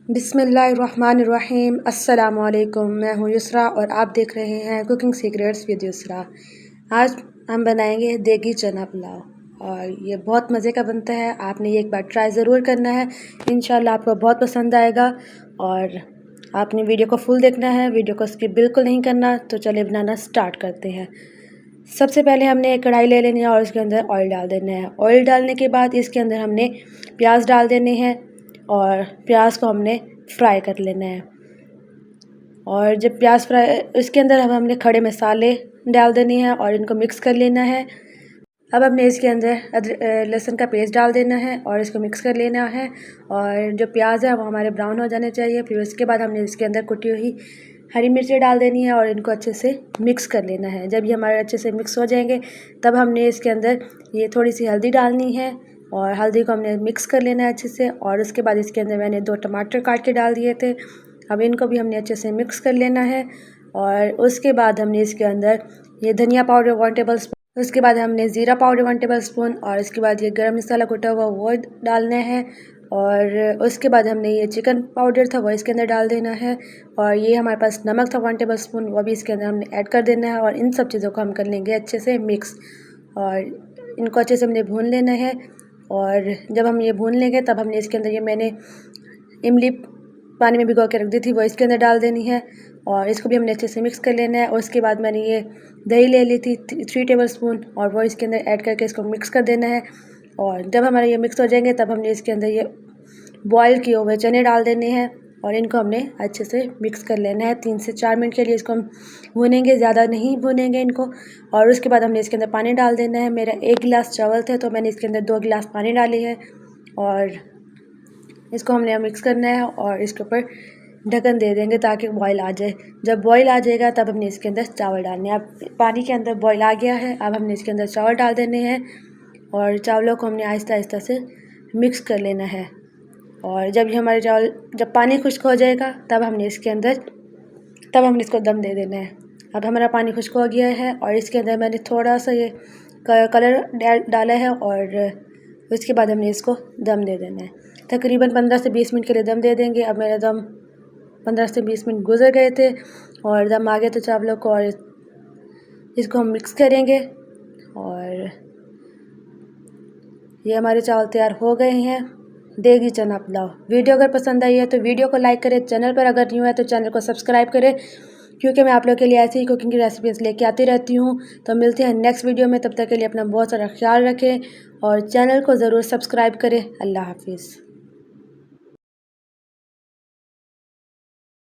बिस्मिल्लाहिर्रहमानिर्रहीम। अस्सलाम वालेकुम। मैं हूँ युसरा और आप देख रहे हैं कुकिंग सीक्रेट्स विद युसरा। आज हम बनाएंगे देगी चना पुलाव और ये बहुत मज़े का बनता है। आपने ये एक बार ट्राई ज़रूर करना है, इंशाल्लाह आपको बहुत पसंद आएगा। और आपने वीडियो को फुल देखना है, वीडियो को स्किप बिल्कुल नहीं करना। तो चलिए बनाना स्टार्ट करते हैं। सबसे पहले हमने एक कढ़ाई ले लेनी है और उसके अंदर ऑयल डाल देना है। ऑयल डालने के बाद इसके अंदर हमने प्याज डाल देने हैं और प्याज को हमने फ्राई कर लेना है। और जब प्याज फ्राई, इसके अंदर हमने खड़े मसाले डाल देने हैं और इनको मिक्स कर लेना है। अब हमने इसके अंदर लहसुन का पेस्ट डाल देना है और इसको मिक्स कर लेना है। और जो प्याज है वो हमारे ब्राउन हो जाने चाहिए। फिर उसके बाद हमने इसके अंदर कुटी हुई हरी मिर्ची डाल देनी है और इनको अच्छे से मिक्स कर लेना है। जब ये हमारे अच्छे से मिक्स हो जाएंगे तब हमने इसके अंदर ये थोड़ी सी हल्दी डालनी है और हल्दी को हमने मिक्स कर लेना है अच्छे से। और उसके बाद इसके अंदर मैंने 2 टमाटर काट के डाल दिए थे। अब इनको भी हमने अच्छे से मिक्स कर लेना है। और उसके बाद हमने इसके अंदर ये धनिया पाउडर 1 टेबल स्पून, उसके बाद हमने ज़ीरा पाउडर 1 टेबल स्पून और इसके बाद ये गरम मसाला कुटा हुआ वो डालना है। और उसके बाद हमने ये चिकन पाउडर था वो इसके अंदर डाल देना है। और ये हमारे पास नमक था 1 टेबल स्पून, वो भी इसके अंदर हमने ऐड कर देना है। और इन सब चीज़ों को हम कर लेंगे अच्छे से मिक्स और इनको अच्छे से हमने भून लेना है। और जब हम ये भून लेंगे तब हमने इसके अंदर ये मैंने इमली पानी में भिगो के रख दी थी वो इसके अंदर डाल देनी है और इसको भी हमने अच्छे से मिक्स कर लेना है। और उसके बाद मैंने ये दही ले ली थी 3 टेबल स्पून और वो इसके अंदर ऐड करके इसको मिक्स कर देना है। और जब हमारे ये मिक्स हो जाएंगे तब हमने इसके अंदर ये बॉयल किए हुए चने डाल देने हैं और इनको हमने अच्छे से मिक्स कर लेना है। 3 से 4 मिनट के लिए इसको हम भूनेंगे, ज़्यादा नहीं भूनेंगे इनको। और उसके बाद हमने इसके अंदर पानी डाल देना है। मेरा 1 गिलास चावल थे तो मैंने इसके अंदर 2 गिलास पानी डाली है और इसको हमने मिक्स करना है और इसके ऊपर ढक्कन दे देंगे ताकि बॉयल आ जाए। जब बॉयल आ जाएगा तब हमने इसके अंदर चावल डालने हैं। अब पानी के अंदर बॉयल आ गया है, अब हमने इसके अंदर चावल डाल देने हैं और चावलों को हमने आहिस्ता आहिस्ता से मिक्स कर लेना है। और जब हमारे चावल, जब पानी खुश्क हो जाएगा तब हमने इसको दम दे देना है। अब हमारा पानी खुश्क हो गया है और इसके अंदर मैंने थोड़ा सा ये कलर डाला है और उसके बाद हमने इसको दम दे देना है। तकरीबन 15 से 20 मिनट के लिए दम दे देंगे। अब मेरा दम 15 से 20 मिनट गुजर गए थे और दम आ गए थे चावलों को और इसको हम मिक्स करेंगे। और ये हमारे चावल तैयार हो गए हैं, देगी चना पुलाव। वीडियो अगर पसंद आई है तो वीडियो को लाइक करें, चैनल पर अगर न्यू है तो चैनल को सब्सक्राइब करें क्योंकि मैं आप लोगों के लिए ऐसी ही कुकिंग की रेसिपीज़ लेके आती रहती हूँ। तो मिलते हैं नेक्स्ट वीडियो में, तब तक के लिए अपना बहुत सारा ख्याल रखें और चैनल को ज़रूर सब्सक्राइब करें। अल्लाह हाफिज़।